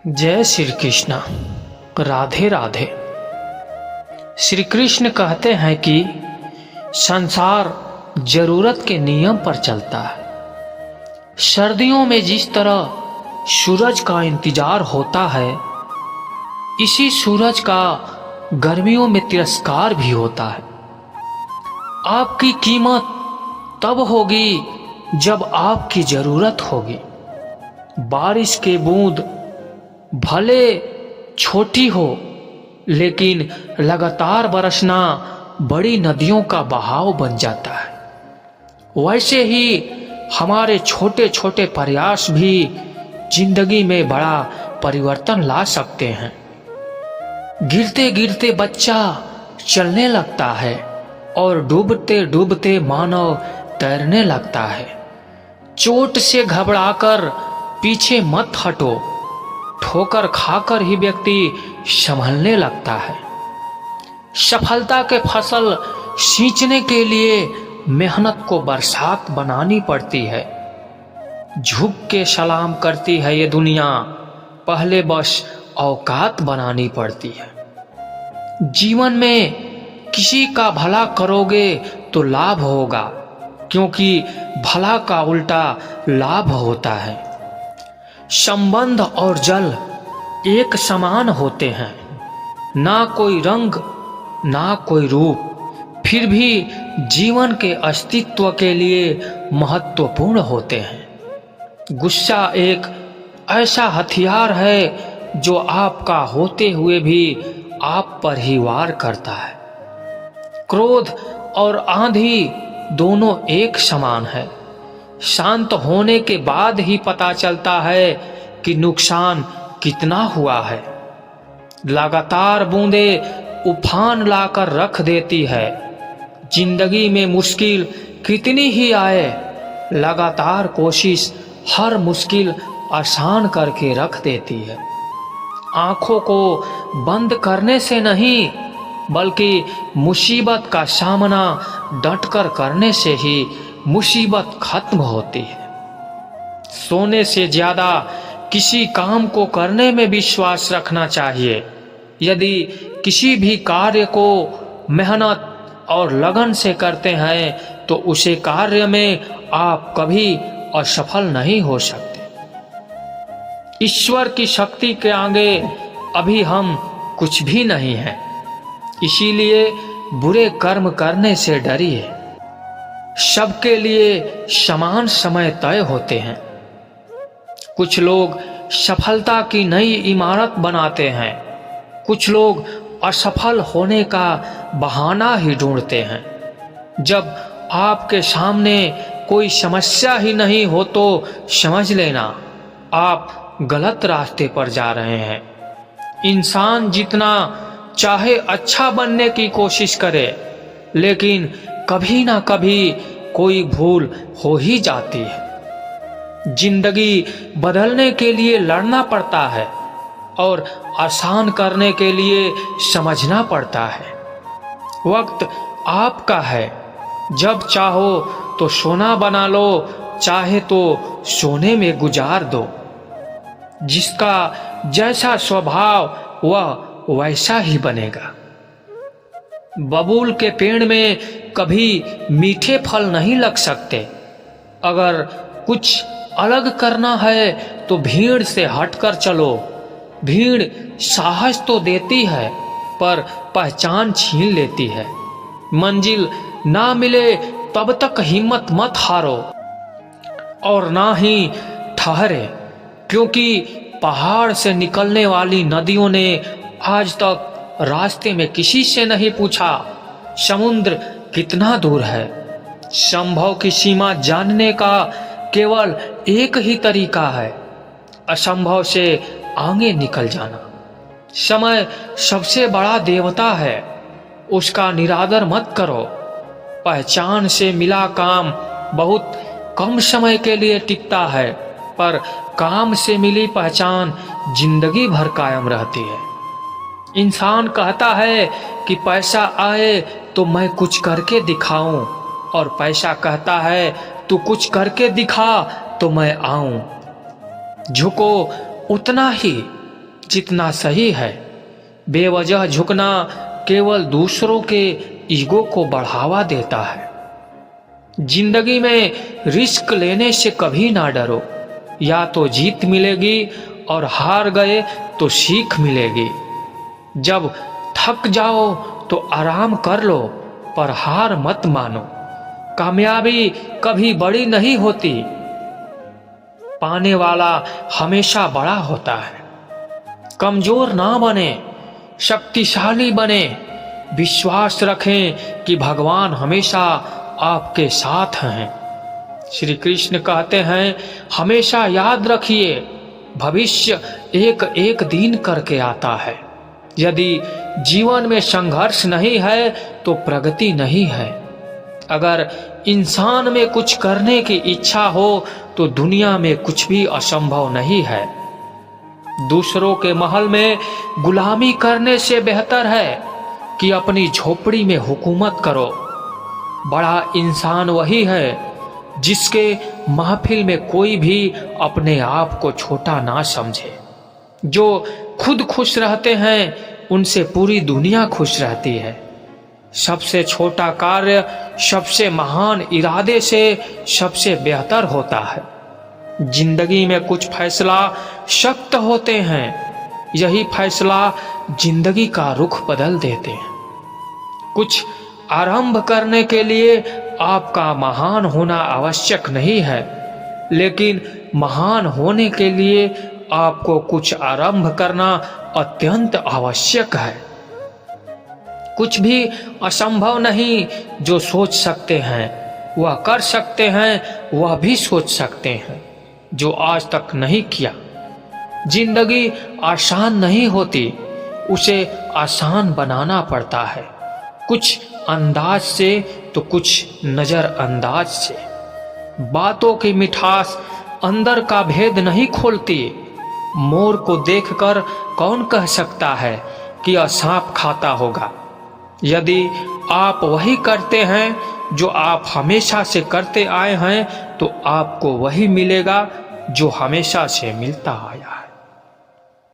जय श्री कृष्ण। राधे राधे। श्री कृष्ण कहते हैं कि संसार जरूरत के नियम पर चलता है। सर्दियों में जिस तरह सूरज का इंतजार होता है, इसी सूरज का गर्मियों में तिरस्कार भी होता है। आपकी कीमत तब होगी जब आपकी जरूरत होगी। बारिश के बूंद भले छोटी हो, लेकिन लगातार बरसना बड़ी नदियों का बहाव बन जाता है। वैसे ही हमारे छोटे छोटे प्रयास भी जिंदगी में बड़ा परिवर्तन ला सकते हैं। गिरते गिरते बच्चा चलने लगता है और डूबते डूबते मानव तैरने लगता है। चोट से घबराकर पीछे मत हटो, ठोकर खाकर ही व्यक्ति संभलने लगता है। सफलता के फसल सींचने के लिए मेहनत को बरसात बनानी पड़ती है। झुक के सलाम करती है ये दुनिया, पहले बस औकात बनानी पड़ती है। जीवन में किसी का भला करोगे तो लाभ होगा, क्योंकि भला का उल्टा लाभ होता है। संबंध और जल एक समान होते हैं, ना कोई रंग ना कोई रूप, फिर भी जीवन के अस्तित्व के लिए महत्वपूर्ण होते हैं। गुस्सा एक ऐसा हथियार है जो आपका होते हुए भी आप पर ही वार करता है। क्रोध और आंधी दोनों एक समान है। शांत होने के बाद ही पता चलता है कि नुकसान कितना हुआ है। लगातार बूंदे उफान लाकर रख देती है। जिंदगी में मुश्किल कितनी ही आए, लगातार कोशिश हर मुश्किल आसान करके रख देती है। आंखों को बंद करने से नहीं, बल्कि मुसीबत का सामना डटकर करने से ही मुसीबत खत्म होती है। सोने से ज्यादा किसी काम को करने में विश्वास रखना चाहिए। यदि किसी भी कार्य को मेहनत और लगन से करते हैं तो उसे कार्य में आप कभी असफल नहीं हो सकते। ईश्वर की शक्ति के आगे अभी हम कुछ भी नहीं हैं, इसीलिए बुरे कर्म करने से डरिए। सबके लिए समान समय तय होते हैं। कुछ लोग सफलता की नई इमारत बनाते हैं, कुछ लोग असफल होने का बहाना ही ढूंढते हैं। जब आपके सामने कोई समस्या ही नहीं हो तो समझ लेना आप गलत रास्ते पर जा रहे हैं। इंसान जितना चाहे अच्छा बनने की कोशिश करे, लेकिन कभी ना कभी कोई भूल हो ही जाती है। जिंदगी बदलने के लिए लड़ना पड़ता है और आसान करने के लिए समझना पड़ता है। वक्त आपका है, जब चाहो तो सोना बना लो, चाहे तो सोने में गुजार दो। जिसका जैसा स्वभाव वह वैसा ही बनेगा। बबूल के पेड़ में कभी मीठे फल नहीं लग सकते। अगर कुछ अलग करना है तो भीड़ से हटकर चलो। भीड़ साहस तो देती है, पर पहचान छीन लेती है। मंजिल ना मिले तब तक हिम्मत मत हारो और ना ही ठहरे, क्योंकि पहाड़ से निकलने वाली नदियों ने आज तक रास्ते में किसी से नहीं पूछा समुद्र कितना दूर है। संभव की सीमा जानने का केवल एक ही तरीका है, असंभव से आगे निकल जाना। समय सबसे बड़ा देवता है, उसका निरादर मत करो। पहचान से मिला काम बहुत कम समय के लिए टिकता है, पर काम से मिली पहचान जिंदगी भर कायम रहती है। इंसान कहता है कि पैसा आए तो मैं कुछ करके दिखाऊं, और पैसा कहता है तू कुछ करके दिखा तो मैं आऊं। झुको उतना ही जितना सही है। बेवजह झुकना केवल दूसरों के ईगो को बढ़ावा देता है। जिंदगी में रिस्क लेने से कभी ना डरो, या तो जीत मिलेगी और हार गए तो सीख मिलेगी। जब थक जाओ तो आराम कर लो, पर हार मत मानो। कामयाबी कभी बड़ी नहीं होती, पाने वाला हमेशा बड़ा होता है। कमजोर ना बने, शक्तिशाली बने। विश्वास रखें कि भगवान हमेशा आपके साथ हैं। श्री कृष्ण कहते हैं, हमेशा याद रखिए, भविष्य एक एक दिन करके आता है। यदि जीवन में संघर्ष नहीं है तो प्रगति नहीं है। अगर इंसान में कुछ करने की इच्छा हो तो दुनिया में कुछ भी असंभव नहीं है। दूसरों के महल में गुलामी करने से बेहतर है कि अपनी झोपड़ी में हुकूमत करो। बड़ा इंसान वही है जिसके महफिल में कोई भी अपने आप को छोटा ना समझे। जो खुद खुश रहते हैं उनसे पूरी दुनिया खुश रहती है। सबसे छोटा कार्य सबसे महान इरादे से सबसे बेहतर होता है। जिंदगी में कुछ फैसला सख्त होते हैं, यही फैसला जिंदगी का रुख बदल देते हैं। कुछ आरंभ करने के लिए आपका महान होना आवश्यक नहीं है, लेकिन महान होने के लिए आपको कुछ आरंभ करना अत्यंत आवश्यक है। कुछ भी असंभव नहीं। जो सोच सकते हैं वह कर सकते हैं, वह भी सोच सकते हैं जो आज तक नहीं किया। जिंदगी आसान नहीं होती, उसे आसान बनाना पड़ता है। कुछ अंदाज से तो कुछ नजरअंदाज से। बातों की मिठास अंदर का भेद नहीं खोलती। मोर को देखकर कौन कह सकता है कि यह सांप खाता होगा। यदि आप वही करते हैं जो आप हमेशा से करते आए हैं तो आपको वही मिलेगा जो हमेशा से मिलता आया है।